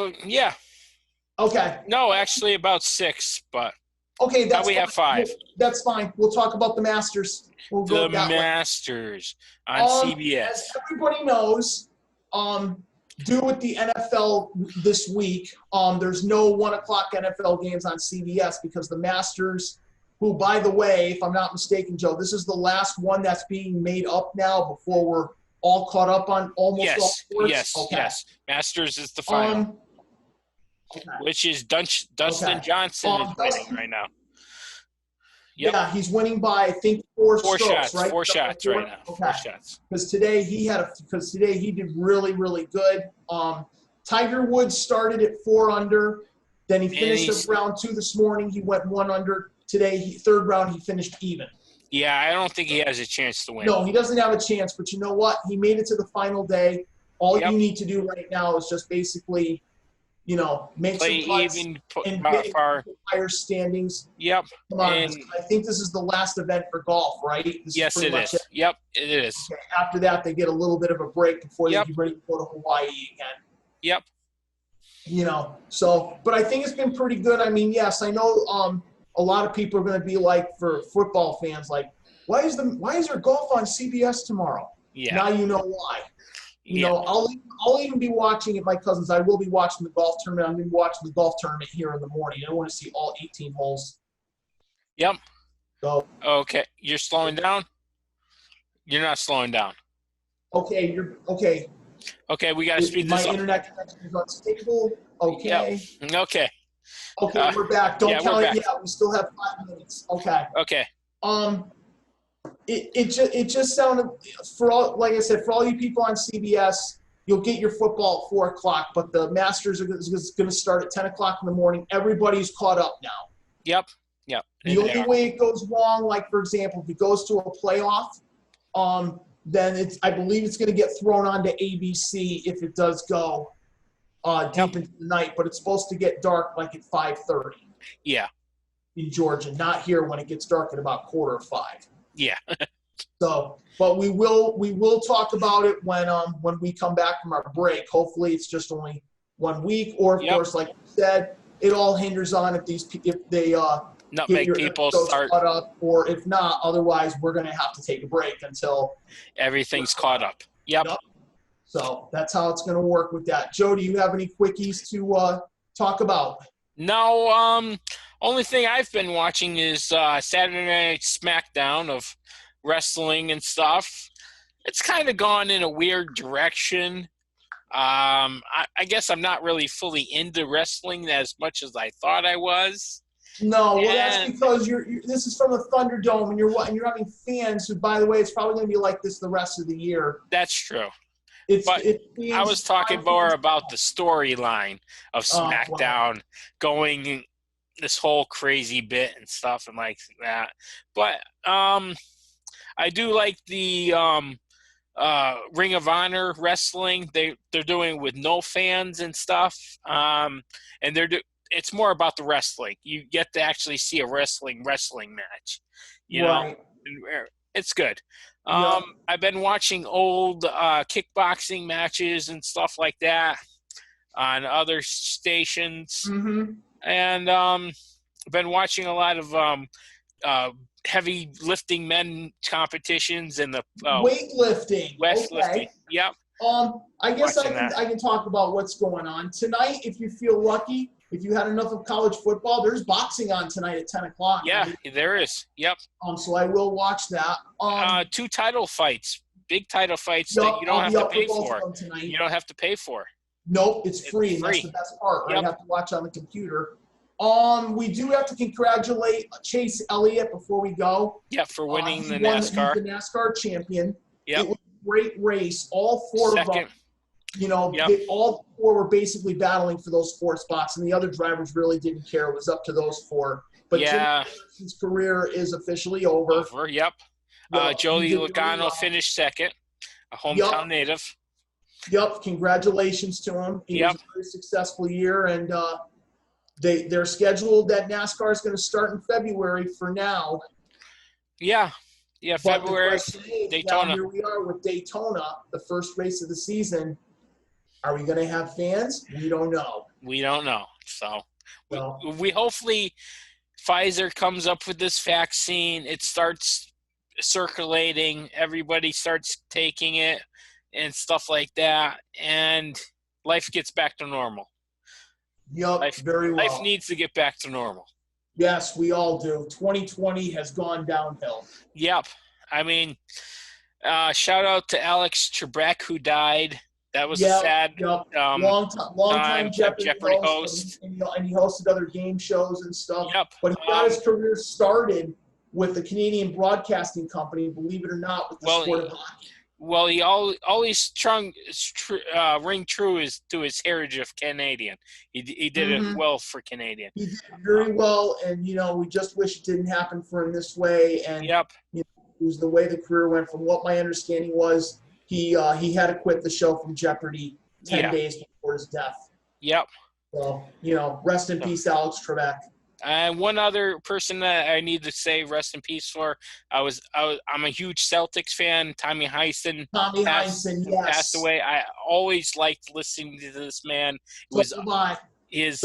Okay. No, actually about 6, but okay, we have 5. That's fine. We'll talk about the Masters. We'll go the that Masters way. on CBS. As everybody knows, due with the NFL this week, there's no 1:00 NFL games on CBS because the Masters, who, by the way, if I'm not mistaken, Joe, this is the last one that's being made up now before we're all caught up on almost all sports. Yes. Masters is the final, which is Dustin Johnson is winning right now. Yep. Yeah, he's winning by I think four shots, right? 4 shots right now. Okay. 4 shots. Because today he did really, really good. Tiger Woods started at 4 under, then he finished up round 2 this morning. He went 1 under. Today, third round, he finished even. Yeah, I don't think he has a chance to win. No, he doesn't have a chance. But you know what? He made it to the final day. All you need to do right now is just basically, make play some putts even, and get higher standings. Yep. Come on, I think this is the last event for golf, right? Yes, it is. Yep, it is. Okay. After that, they get a little bit of a break before they get ready to go to Hawaii again. Yep. But I think it's been pretty good. I mean, yes, I know a lot of people are going to be like, for football fans, like, why is there golf on CBS tomorrow? Yeah. Now you know why. I'll even be watching at my cousin's. I will be watching the golf tournament. I'm going to be watching the golf tournament here in the morning. I want to see all 18 holes. Yep. So. Okay. You're slowing down? You're not slowing down. Okay. Okay, we got to speed this up. My internet connection is unstable. Okay. Yep. Okay. Okay, we're back. Don't count it yet. We still have 5 minutes. Okay. Okay. It just sounded, for all you people on CBS, you'll get your football at 4:00, but the Masters are going to start at 10:00 in the morning. Everybody's caught up now. Yep. The only way it goes wrong, like for example, if it goes to a playoff, then I believe it's going to get thrown onto ABC if it does go deep into the night. But it's supposed to get dark like at 5:30. Yeah. In Georgia, not here when it gets dark at about 4:45. Yeah. So, but we will talk about it when we come back from our break. Hopefully, it's just only 1 week, or of course, like you said, it all hinders on if they Nutmeg people start caught up, or if not, otherwise we're going to have to take a break until everything's caught up. Yep. So that's how it's going to work with that. Joe, do you have any quickies to talk about? No. Only thing I've been watching is Saturday Night SmackDown of wrestling and stuff. It's kind of gone in a weird direction. I guess I'm not really fully into wrestling as much as I thought I was. No, well, that's because this is from the Thunderdome, and you're having fans who, by the way, it's probably going to be like this the rest of the year. That's true. I was talking more about the storyline of SmackDown going this whole crazy bit and stuff and like that. But I do like the Ring of Honor wrestling. They're doing with no fans and stuff, and it's more about the wrestling. You get to actually see a wrestling match. You know, it's good. I've been watching old kickboxing matches and stuff like that on other stations. Mm-hmm. And I've been watching a lot of heavy lifting men competitions and the weightlifting. Okay. Yep. I guess I can talk about what's going on tonight. If you feel lucky, if you had enough of college football, there's boxing on tonight at 10:00. Yeah, there is. Yep. So I will watch that. 2 title fights, big title fights that you don't have to pay for. You don't have to pay for. Nope, it's free. And that's the best part. Right? I have to watch on the computer. We do have to congratulate Chase Elliott before we go. Yeah, for winning the NASCAR. He's the NASCAR champion. Yep. It was a great race. All 4 of them. All 4 were basically battling for those 4 spots, and the other drivers really didn't care. It was up to those 4. But Jimmy Johnson's career is officially over. Yep. Joey he did very Logano well. finished second, a hometown native. Yep, congratulations to him. He was a very successful year, and they're scheduled that NASCAR is going to start in February for now. Yeah, But February, the question is, Daytona. now here we are with Daytona, the first race of the season. Are we going to have fans? We don't know. We don't know. So we hopefully Pfizer comes up with this vaccine. It starts circulating. Everybody starts taking it and stuff like that, and life gets back to normal. Yep, very well. Life needs to get back to normal. Yes, we all do. 2020 has gone downhill. Yep. I mean, shout out to Alex Trebek, who died. That was a sad long time Jeopardy host. And he hosted other game shows and stuff. Yep. But he got his career started with the Canadian Broadcasting Company, believe it or not, with the sport of hockey. Well, he always ring true to his heritage of Canadian. He did it well for Canadian. He did very well, and we just wish it didn't happen for him this way. And it was the way the career went. From what my understanding was, he had to quit the show from Jeopardy 10 days before his death. Yep. So rest in peace, Alex Trebek. And one other person that I need to say rest in peace for, I'm a huge Celtics fan. Tommy Heisen passed away. I always liked listening to this man. It was his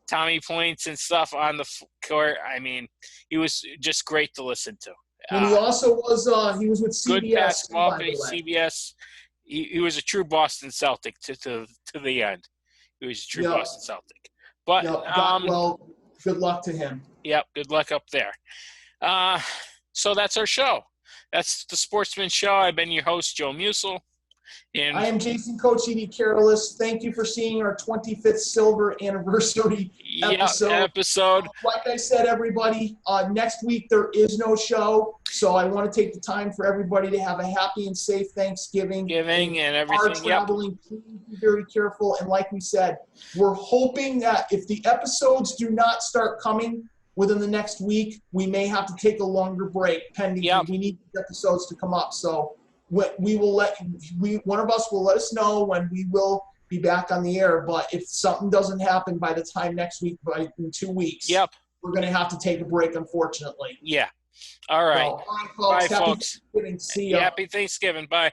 Tommy points and stuff on the court. I mean, he was just great to listen to. And he also was he was with CBS. Good basketball, CBS. He was a true Boston Celtic to the end. He was a true Boston Celtic. But good luck to him. Yep, good luck up there. So that's our show. That's the Sportsman Show. I've been your host, Joe Musil. And I am Jason Coach Edie Carolus. Thank you for seeing our 25th silver anniversary episode. Like I said, everybody, next week there is no show, so I want to take the time for everybody to have a happy and safe Thanksgiving. And everything. Traveling, please be very careful. And like we said, we're hoping that if the episodes do not start coming within the next week, we may have to take a longer break pending. We need the episodes to come up. So we will one of us will let us know when we will be back on the air. But if something doesn't happen by the time next week, in 2 weeks, we're going to have to take a break, unfortunately. Yeah. All right. So, all right, folks. Bye, folks. Happy Thanksgiving. See ya. Happy Thanksgiving. Bye.